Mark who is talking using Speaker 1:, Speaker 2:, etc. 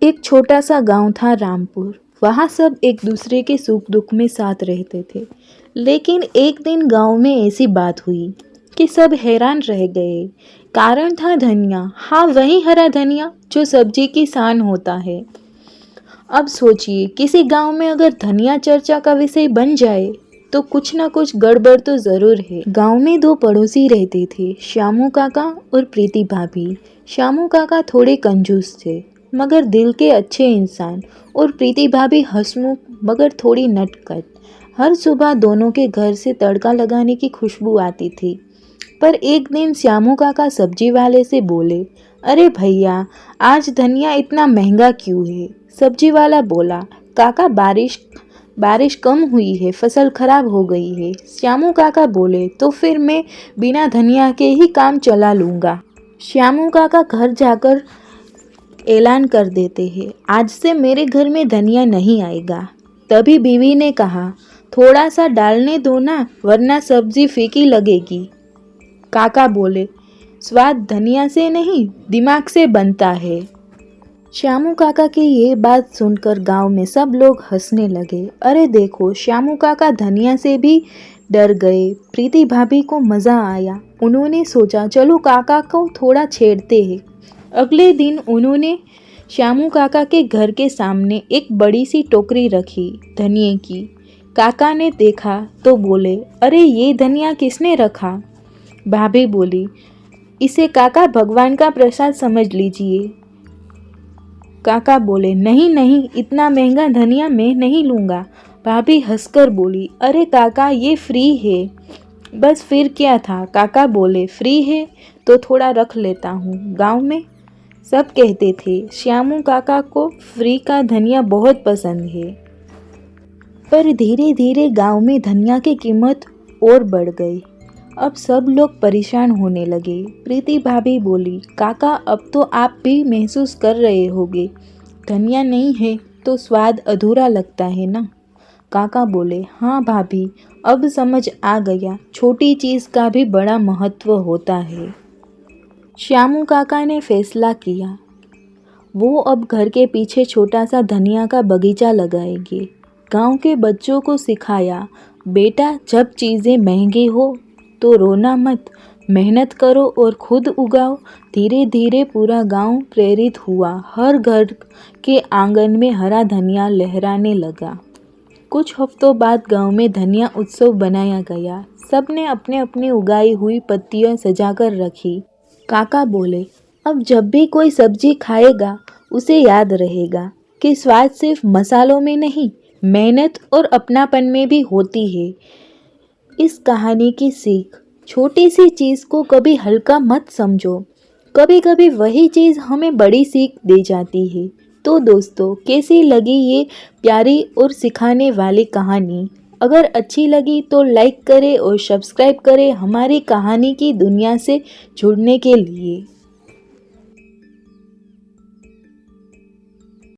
Speaker 1: एक छोटा सा गांव था रामपुर। वहाँ सब एक दूसरे के सुख दुख में साथ रहते थे। लेकिन एक दिन गांव में ऐसी बात हुई कि सब हैरान रह गए। कारण था धनिया। हाँ, वही हरा धनिया जो सब्जी की शान होता है। अब सोचिए, किसी गांव में अगर धनिया चर्चा का विषय बन जाए तो कुछ ना कुछ गड़बड़ तो जरूर है। गांव में दो पड़ोसी रहते थे, श्यामू काका और प्रीति भाभी। श्यामू काका थोड़े कंजूस थे मगर दिल के अच्छे इंसान, और प्रीति भाभी हंसमुख मगर थोड़ी नटखट। हर सुबह दोनों के घर से तड़का लगाने की खुशबू आती थी। पर एक दिन श्यामू काका सब्जी वाले से बोले, अरे भैया, आज धनिया इतना महंगा क्यों है? सब्जी वाला बोला, काका बारिश बारिश कम हुई है, फसल खराब हो गई है। श्यामू काका बोले, तो फिर मैं बिना धनिया के ही काम चला लूँगा। श्यामू काका घर जाकर ऐलान कर देते हैं, आज से मेरे घर में धनिया नहीं आएगा। तभी बीवी ने कहा, थोड़ा सा डालने दो ना, वरना सब्जी फीकी लगेगी। काका बोले, स्वाद धनिया से नहीं दिमाग से बनता है। श्यामू काका की ये बात सुनकर गांव में सब लोग हंसने लगे। अरे देखो, श्यामू काका धनिया से भी डर गए। प्रीति भाभी को मज़ा आया। उन्होंने सोचा, चलो काका को थोड़ा छेड़ते हैं। अगले दिन उन्होंने श्यामू काका के घर के सामने एक बड़ी सी टोकरी रखी धनिए की। काका ने देखा तो बोले, अरे ये धनिया किसने रखा? भाभी बोली, इसे काका भगवान का प्रसाद समझ लीजिए। काका बोले, नहीं नहीं, इतना महंगा धनिया मैं नहीं लूँगा। भाभी हंसकर बोली, अरे काका, ये फ्री है। बस फिर क्या था? काका बोले, फ्री है तो थोड़ा रख लेता हूँ। गांव में सब कहते थे श्यामू काका को फ्री का धनिया बहुत पसंद है। पर धीरे धीरे गांव में धनिया की कीमत और बढ़ गई। अब सब लोग परेशान होने लगे। प्रीति भाभी बोली, काका, अब तो आप भी महसूस कर रहे होंगे, धनिया नहीं है तो स्वाद अधूरा लगता है ना? काका बोले, हाँ भाभी, अब समझ आ गया, छोटी चीज़ का भी बड़ा महत्व होता है। श्यामू काका ने फैसला किया, वो अब घर के पीछे छोटा सा धनिया का बगीचा लगाएंगे। गांव के बच्चों को सिखाया, बेटा, जब चीज़ें महंगी हो तो रोना मत, मेहनत करो और खुद उगाओ। धीरे धीरे पूरा गांव प्रेरित हुआ। हर घर के आंगन में हरा धनिया लहराने लगा। कुछ हफ्तों बाद गांव में धनिया उत्सव बनाया गया। सब ने अपने अपने उगाई हुई पत्तियां सजाकर रखी। काका बोले, अब जब भी कोई सब्जी खाएगा उसे याद रहेगा कि स्वाद सिर्फ मसालों में नहीं, मेहनत और अपनापन में भी होती है। इस कहानी की सीख, छोटी सी चीज़ को कभी हल्का मत समझो, कभी कभी वही चीज़ हमें बड़ी सीख दे जाती है। तो दोस्तों, कैसी लगी ये प्यारी और सिखाने वाली कहानी? अगर अच्छी लगी तो लाइक करें और सब्सक्राइब करें हमारी कहानी की दुनिया से जुड़ने के लिए।